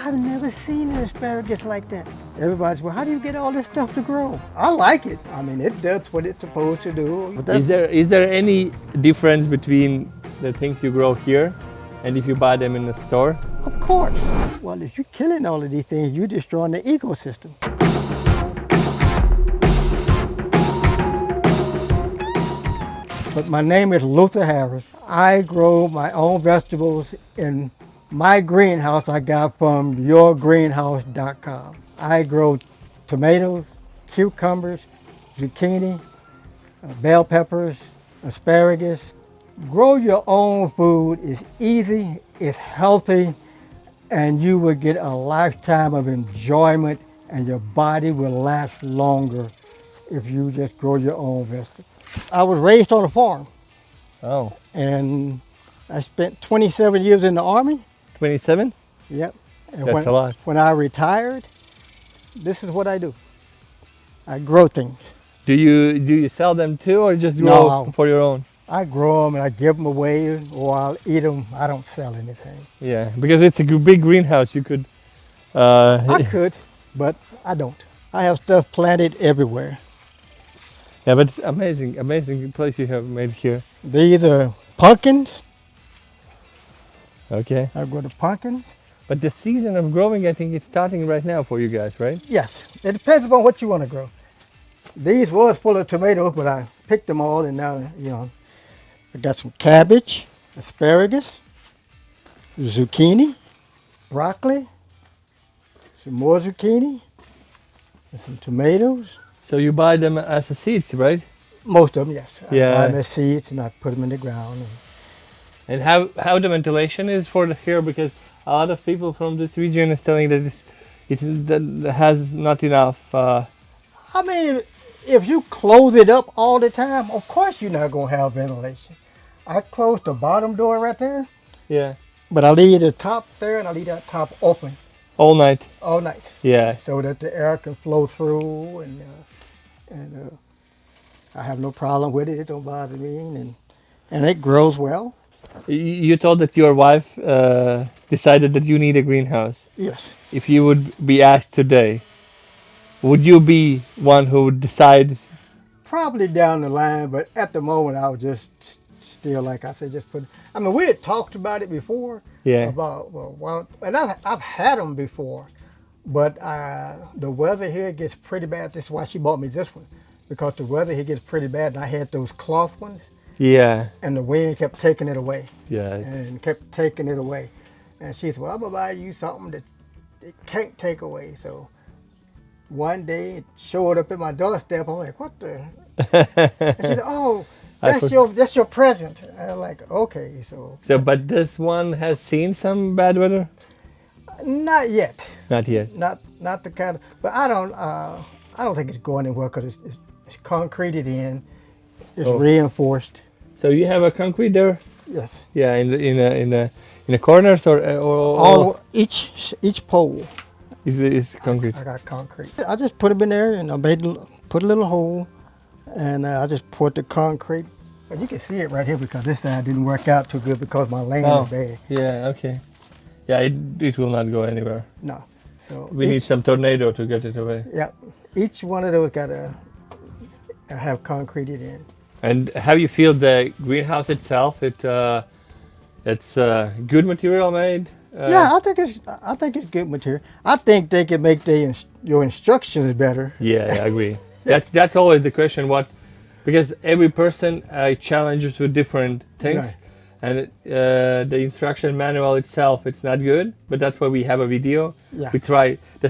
I've never seen an asparagus like that. Everybody's, well, how do you get all this stuff to grow? I like it. I mean, it does what it's supposed to do. Is there any difference between the things you grow here and if you buy them in the store? Of course. Well, if you're killing all of these things, you're destroying the ecosystem. But my name is Luther Harris. I grow my own vegetables in my greenhouse I got from YourGreenhouse.com. I grow tomatoes, cucumbers, zucchini, bell peppers, asparagus. Grow your own food is easy, it's healthy, and you will get a lifetime of enjoyment, and your body will last longer if you just grow your own vegetables. I was raised on a farm. Oh. And I spent 27 years in the Army. 27? Yep. And That's a lot. When I retired, this is what I do. I grow things. Do you sell them too, or just grow for your own? I grow them and I give them away, or I'll eat them. I don't sell anything. Yeah, because it's a big greenhouse. You could. I could, but I don't. I have stuff planted everywhere. Yeah, but it's amazing place you have made here. These are pumpkins. Okay. I grow the pumpkins. But the season of growing, I think it's starting right now for you guys, right? Yes, it depends upon what you want to grow. These was full of tomatoes, but I picked them all, and now, you know, I got some cabbage, asparagus, zucchini, broccoli, some more zucchini, and some tomatoes. So you buy them as a seeds, right? Most of them, yes. Yeah. I buy them as seeds and I put them in the ground. And how the ventilation is for here, because a lot of people from this region is telling that it has not enough. I mean, if you close it up all the time, of course you're not going to have ventilation. I close the bottom door right there. Yeah. But I leave the top there and I leave that top open. All night. All night. Yeah. So that the air can flow through, and I have no problem with it. It don't bother me, and it grows well. You told that your wife decided that you need a greenhouse. Yes. If you would be asked today, would you be one who would decide? Probably down the line, but at the moment I would just still, like I said, just put. I mean, we had talked about it before. Yeah. About well, and I've had them before, but the weather here gets pretty bad. This is why she bought me this one, because the weather here gets pretty bad. And I had those cloth ones. Yeah. And the wind kept taking it away. Yeah. And kept taking it away. And she said, well, I'm going to buy you something that it can't take away. So one day it showed up at my doorstep. I'm like, what the? And she said, oh, that's your present. And I'm like, okay. So, but this one has seen some bad weather? Not yet. Not yet. Not the kind of, but I don't think it's going anywhere because it's concreted in. It's reinforced. So you have a concrete there? Yes. Yeah, in the corners or all each pole is concrete. I got concrete. I just put them in there and I put a little hole, and I just poured the concrete. But you can see it right here because this side didn't work out too good because my land is bad. Yeah. Okay. Yeah, it will not go anywhere. No. So we need some tornado to get it away. Yeah. Each one of those got to have concreted in. And how you feel the greenhouse itself? It's good material made. Yeah, I think it's good material. I think they can make your instructions better. Yeah, I agree. That's always the question. Because every person challenges with different things, right. And the instruction manual itself, it's not good. But that's why we have a video. Yeah. We try the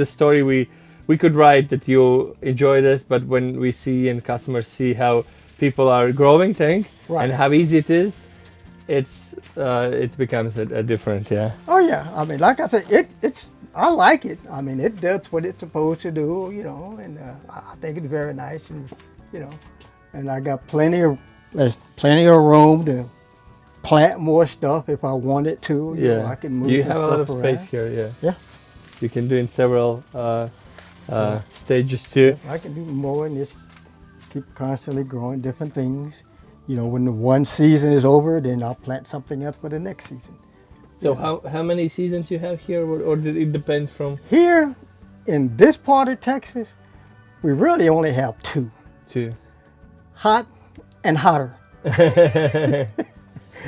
story. We could write that you enjoy this, but when we see and customers see how people are growing things, right, and how easy it is, it becomes a different, yeah. Oh yeah, I mean, like I said, I like it. I mean, it does what it's supposed to do, you know, and I think it's very nice, and you know, and I got there's plenty of room to plant more stuff if I wanted to. You know, I can move. You some have a stuff lot of around. space here, yeah. Yeah. You can do in several stages too. I can do more and just keep constantly growing different things. You know, when the one season is over, then I'll plant something else for the next season. So how many seasons you have here, or did it depend from Here in this part of Texas, we really only have two, two? hot and hotter.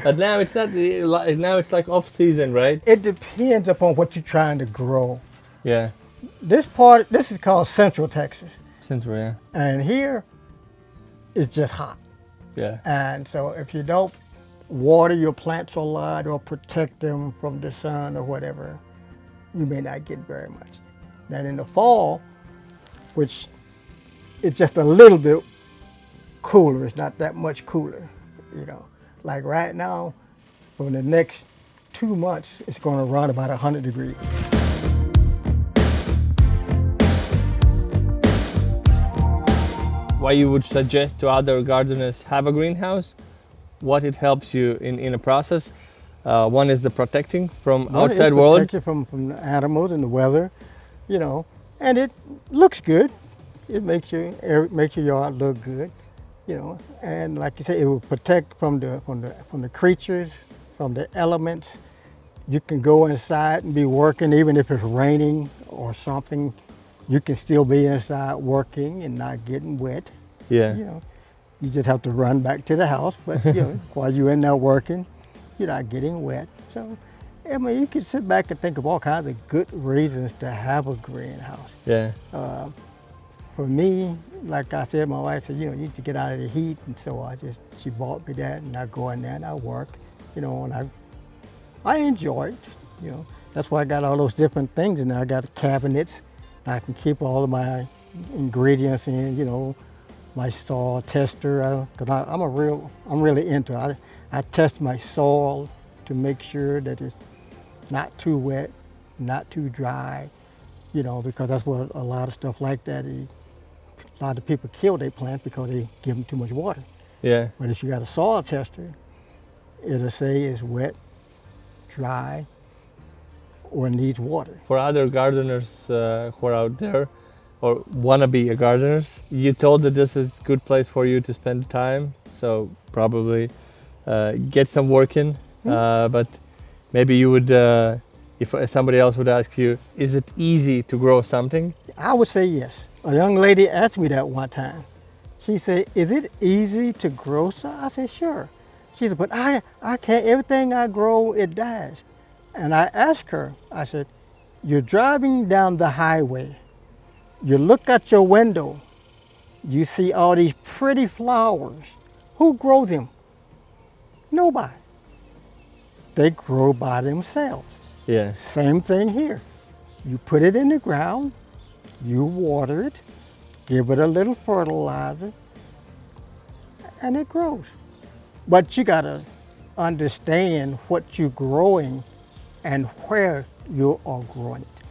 But now it's not. Now it's like off season, right? It depends upon what you're trying to grow. Yeah. This is called Central Texas. Central, yeah. And here, it's just hot. Yeah. And so if you don't water your plants a lot or protect them from the sun or whatever, you may not get very much. Then in the fall, which it's just a little bit cooler, it's not that much cooler, you know. Like right now, for the next 2 months, it's going to run about 100 degrees. Why you would suggest to other gardeners have a greenhouse? What it helps you in a process? One is the protecting from outside world. Protect you from the animals and the weather, you know, and it looks good. It makes your yard look good, you know, and like you say, it will protect from the creatures, from the elements. You can go inside and be working, even if it's raining or something. You can still be inside working and not getting wet. Yeah. You know, you just have to run back to the house, but you know, while you're in there working, you're not getting wet. So, I mean, you can sit back and think of all kinds of good reasons to have a greenhouse. Yeah. For me, like I said, my wife said, you know, you need to get out of the heat, and so she bought me that, and I go in there and I work, you know, and I enjoy it, you know. That's why I got all those different things in there. I got cabinets. I can keep all of my ingredients in, you know, my soil tester, because I'm really into it. I test my soil to make sure that it's not too wet, not too dry, you know, because that's what a lot of stuff like that, a lot of people kill their plants because they give them too much water. Yeah. But if you got a soil tester, it'll say it's wet, dry, or needs water. For other gardeners who are out there or wanna be a gardeners, you told that this is a good place for you to spend time, so probably get some work in. But maybe you would, if somebody else would ask you, is it easy to grow something? I would say yes. A young lady asked me that one time. She said, is it easy to grow something? I said, sure. She said, but I can't, everything I grow, it dies. And I asked her, I said, you're driving down the highway. You look out your window. You see all these pretty flowers. Who grow them? Nobody. They grow by themselves. Yeah. Same thing here. You put it in the ground, you water it, give it a little fertilizer, and it grows. But you gotta understand what you're growing and where you are growing it.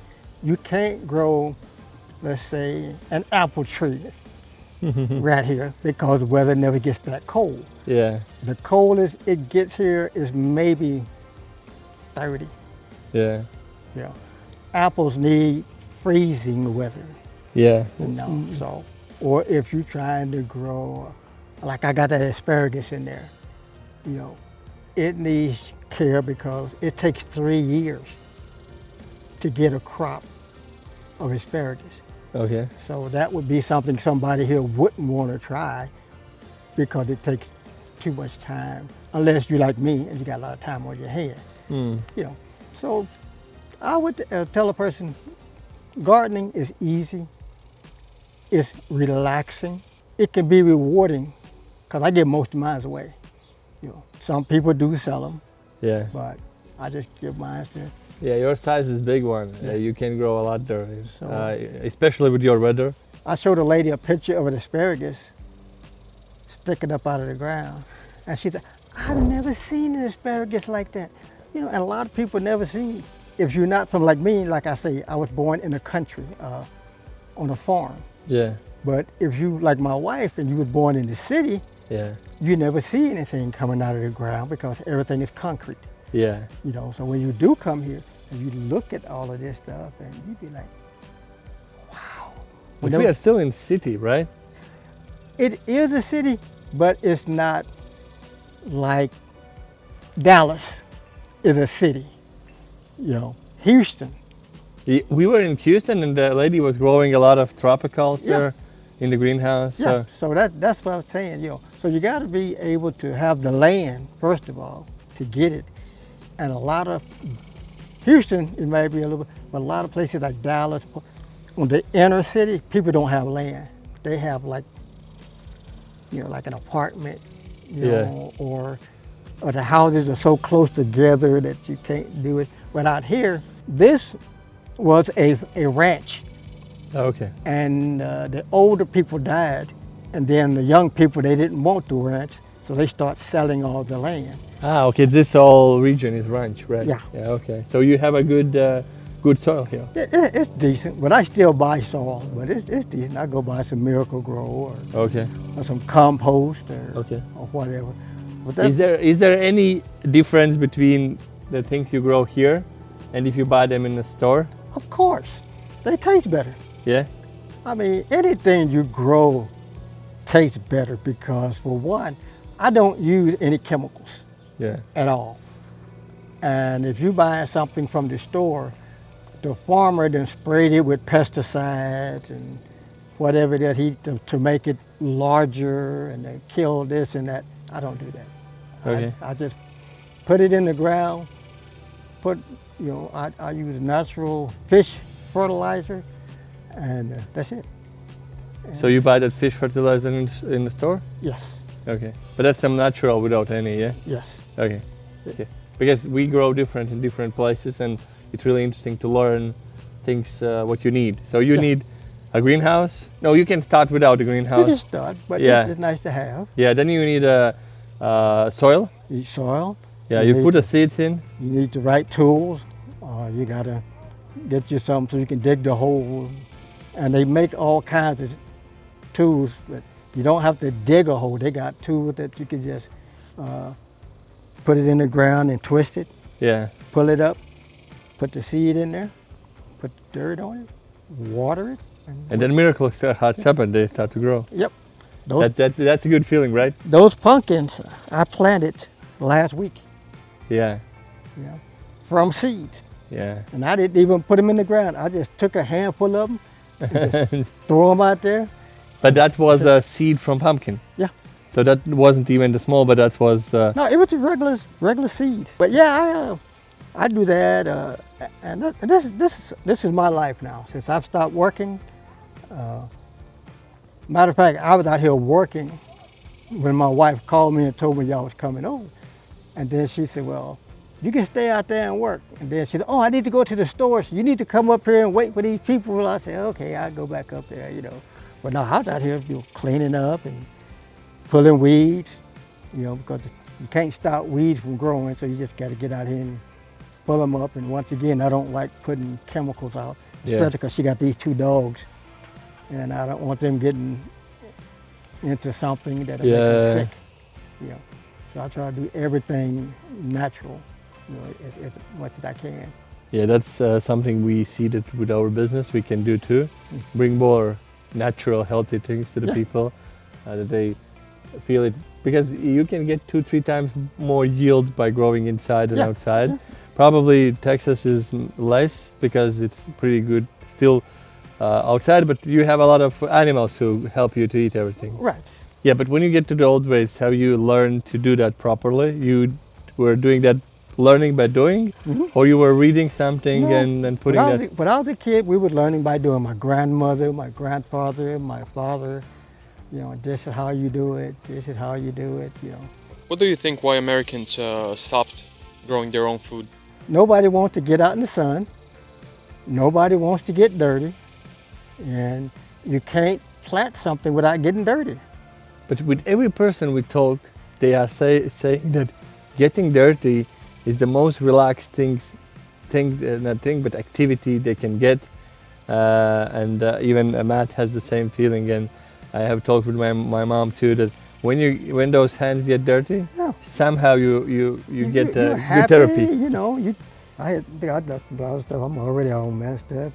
You can't grow, let's say, an apple tree right here because the weather never gets that cold. Yeah. The coldest it gets here is maybe 30. Yeah. You know, apples need freezing weather. Yeah. You know, so, or if you're trying to grow, like I got that asparagus in there, you know, it needs care because it takes 3 years to get a crop of asparagus. Okay. So that would be something somebody here wouldn't want to try because it takes too much time, unless you're like me and you got a lot of time on your hand. You know, so I would tell a person, gardening is easy, it's relaxing, it can be rewarding, because I give most of mine away. You know, some people do sell them, Yeah. but I just give mine to. Yeah, your size is big one. Yeah. You can grow a lot there, So- especially with your weather. I showed a lady a picture of an asparagus sticking up out of the ground, and she said, I've never seen an asparagus like that. You know, and a lot of people never see. If you're not from like me, like I say, I was born in the country, on a farm. Yeah. But if you, like my wife, and you were born in the city, Yeah. you never see anything coming out of the ground because everything is concrete. Yeah. You know, so when you do come here and you look at all of this stuff, and you be like, wow. But we are still in city, right? It is a city, but it's not like Dallas is a city. Houston. We were in Houston, and the lady was growing a lot of tropicals Yeah. there in the greenhouse. Yeah, So so that's what I'm saying, So you got to be able to have the land, first of all, to get it. And a lot of, Houston, it may be a little bit, but a lot of places like Dallas, on the inner city, people don't have land. They have like an apartment, or the houses are so close together that you can't do it. But out here, this was a ranch. okay, And the older people died, and then the young people, they didn't want the ranch, so they start selling all the land. okay. This whole region is ranch, right? Yeah. Yeah. Okay. So you have a good soil here. It's decent, but I still buy soil, but it's decent. I go buy some Miracle Grow Okay. or some compost or whatever. But Is there any difference between the things you grow here and if you buy them in the store? Of course, they taste better. Yeah. I mean, anything you grow tastes better because, for one, I don't use any chemicals Yeah. at all. And if you buy something from the store, the farmer then sprayed it with pesticides and whatever that to make it larger and they kill this and that. I don't do that. Okay. I just put it in the ground. I use natural fish fertilizer, and that's it. So you buy that fish fertilizer in the store? Yes. Okay. But that's some natural without any, yeah? Yes. Okay. Okay. Because we grow different in different places, and it's really interesting to learn things what you need. So you need a greenhouse. No, you can start without a greenhouse. You can start, but it's nice to have. Yeah. Then you need a soil. You need soil. Yeah. You put the seeds in. You need the right tools. You gotta get you something so you can dig the hole. And they make all kinds of tools, but you don't have to dig a hole. They got tools that you can just put it in the ground and twist it. Yeah. Pull it up, put the seed in there, put dirt on it, water it. And then miracles happen. They start to grow. Yep. That's a good feeling, right? Those pumpkins I planted last week. Yeah. From seeds. Yeah. And I didn't even put them in the ground. I just took a handful of them and just throw them out there. But that was a seed from pumpkin. Yeah. So that wasn't even the small, but that was. No, it was a regular seed. But yeah, I do that, and this is my life now. Since I've stopped working. Matter of fact, I was out here working when my wife called me and told me y'all was coming over, and then she said, "Well, you can stay out there and work." And then she said, "Oh, I need to go to the store, so you need to come up here and wait for these people." I said, "Okay, I'll go back up there, But no, I was out here cleaning up and pulling weeds, because you can't stop weeds from growing, so you just got to get out here and pull them up. And once again, I don't like putting chemicals out, especially because she got these 2 dogs, and I don't want them getting into something that'll make them sick. So I try to do everything natural, as much as I can. Yeah, that's something we see that with our business we can do too. Bring more natural, healthy things to the people, that they feel it. Because you can get 2-3 times more yield by growing inside than outside. Probably Texas is less because it's pretty good still outside, but you have a lot of animals who help you to eat everything. Right. Yeah, but when you get to the old ways, have you learned to do that properly? You were doing that learning by doing, or you were reading something and putting that? When I was a kid, we were learning by doing. My grandmother, my grandfather, my father, this is how you do it, this is how you do it, What do you think why Americans stopped growing their own food? Nobody wants to get out in the sun. Nobody wants to get dirty. And you can't plant something without getting dirty. But with every person we talk, they are saying that getting dirty is the most relaxed but activity they can get. And even Matt has the same feeling. And I have talked with my mom too that when those hands get dirty, somehow you get good therapy. I got a lot of stuff. I'm already all messed up.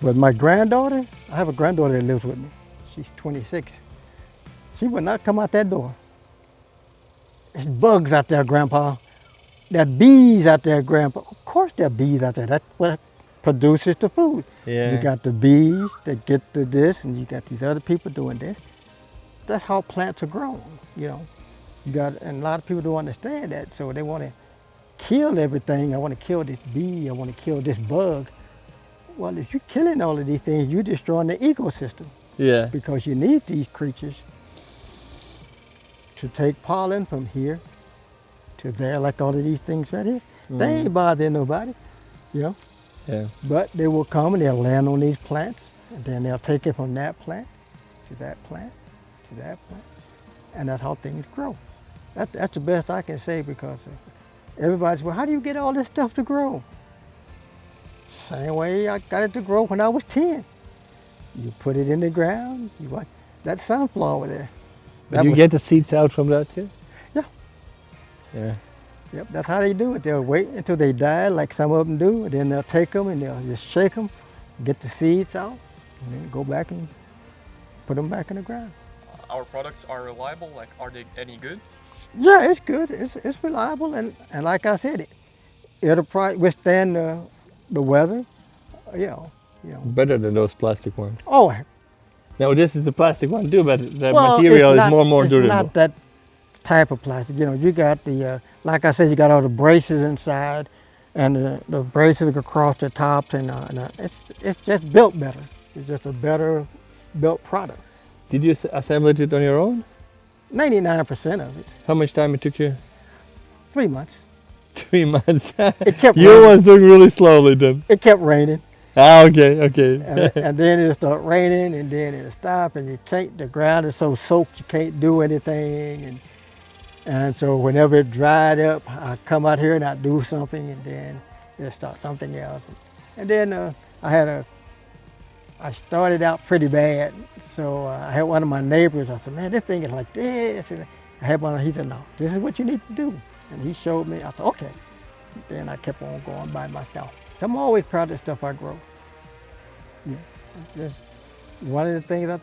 But my granddaughter, I have a granddaughter that lives with me. She's 26. She would not come out that door. There's bugs out there, Grandpa. There's bees out there, Grandpa. Of course course there are bees out there. That's what produces the food. Yeah. You got the bees that get to this, and you got these other people doing this. That's how plants are grown, you know. You got, and a lot of people don't understand that, so they want to kill everything. I want to kill this bee. I want to kill this bug. Well, if you're killing all of these things, you're destroying the ecosystem. Yeah. Because you need these creatures to take pollen from here to there, like all of these things right here. They ain't bothering nobody, you know. Yeah. But they will come and they'll land on these plants, and then they'll take it from that plant to that plant to that plant, and that's how things grow. That's the best I can say, because everybody's, well, how do you get all this stuff to grow? Same way I got it to grow when I was 10. You put it in the ground, you watch that sunflower there. But you get the seeds out from that too? Yeah. Yeah. Yep, that's how they do it. They'll wait until they die, like some of them do, and then they'll take them and they'll just shake them, get the seeds out, and then go back and put them back in the ground. Our products are reliable, like are they any good? Yeah, it's good. It's reliable, and like I said, it'll probably withstand the weather. You know. Better than those plastic ones. Oh, Now this is the plastic one too, but the well, material it's is more it's durable. not that type of plastic. You know, you got the like I said, you got all the braces inside, and the braces across the tops, and it's just built better. It's just a better built product. Did you assemble it on your own? 99% of it. How much time it took you? 3 months. 3 months. It kept You raining. was doing really slowly then. It kept raining, Ah, okay, okay. and then it'll start raining, and then it'll stop, and you can't. The ground is so soaked, you can't do anything, and so whenever it dried up, I come out here and I do something, and then it'll start something else, and then I started out pretty bad, so I had one of my neighbors. I said, "Man, this thing is like this." And I had one. He said, "No, this is what you need to do," and he showed me. I said, "Okay." Then I kept on going by myself. I'm always proud of the stuff I grow. Yeah, just one of the things that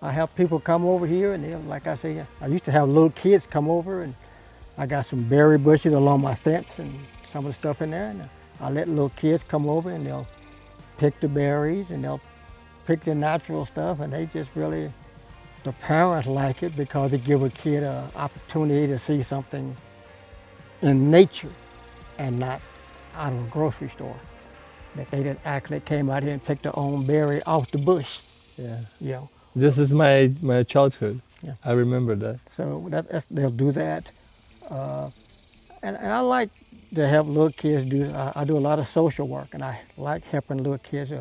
I have people come over here, and they'll, like I say, I used to have little kids come over, and I got some berry bushes along my fence and some of the stuff in there, and I let little kids come over and they'll pick the berries and they'll pick the natural stuff, and they just really, the parents like it because it give a kid an opportunity to see something in nature and not out of a grocery store. That they didn't actually came out here and picked their own berry off the bush. Yeah. You know. This is my childhood. Yeah. I remember that. So they'll do that. And I like to help little kids do, I do a lot of social work, and I like helping little kids,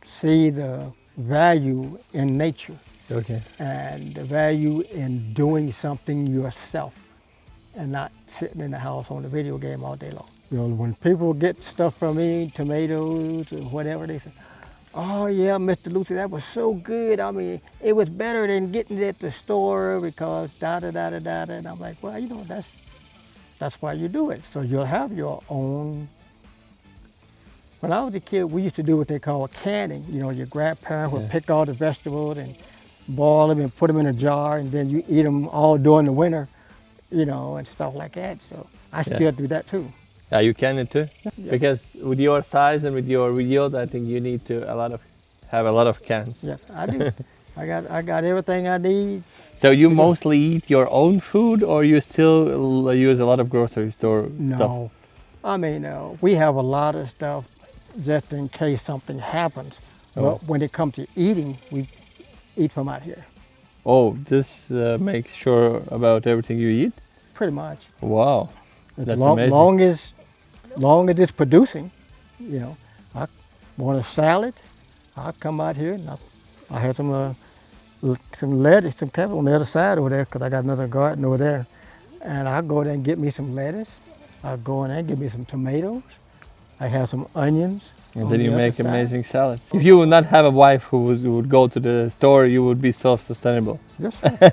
see the value in nature. Okay. And the value in doing something yourself and not sitting in the house on the video game all day long. You know, when people get stuff from me, tomatoes or whatever, they say, "Oh yeah, Mr. Lucy, that was so good. I mean, it was better than getting it at the store because da-da-da-da-da." And I'm like, well, you know, that's why you do it. So you'll have your own. When I was a kid, we used to do what they call canning. You know, your grandparents would pick all the vegetables and boil them and put them in a jar, and then you eat them all during the winter, you know, and stuff like that. So I still do that too. Yeah, you can it too. Yeah. Because with your size and with your yield, I think you need to have a lot of cans. Yes, I do. I got everything I need. So you mostly eat your own food, or you still use a lot of grocery store stuff? No, I mean, we have a lot of stuff just in case something happens. Oh. But when it comes to eating, we eat from out here, Oh, this makes sure about everything you eat? pretty much. Wow, that's amazing. Long as it's producing, you know. I want a salad, I'll come out here and I had some lettuce, some cabbage on the other side over there because I got another garden over there. And I'll go there and get me some lettuce. I'll go in there and get me some tomatoes. I have some onions. And then you make amazing salads. If you would not have a wife who would go to the store, you would be self-sustainable. Yes, sir.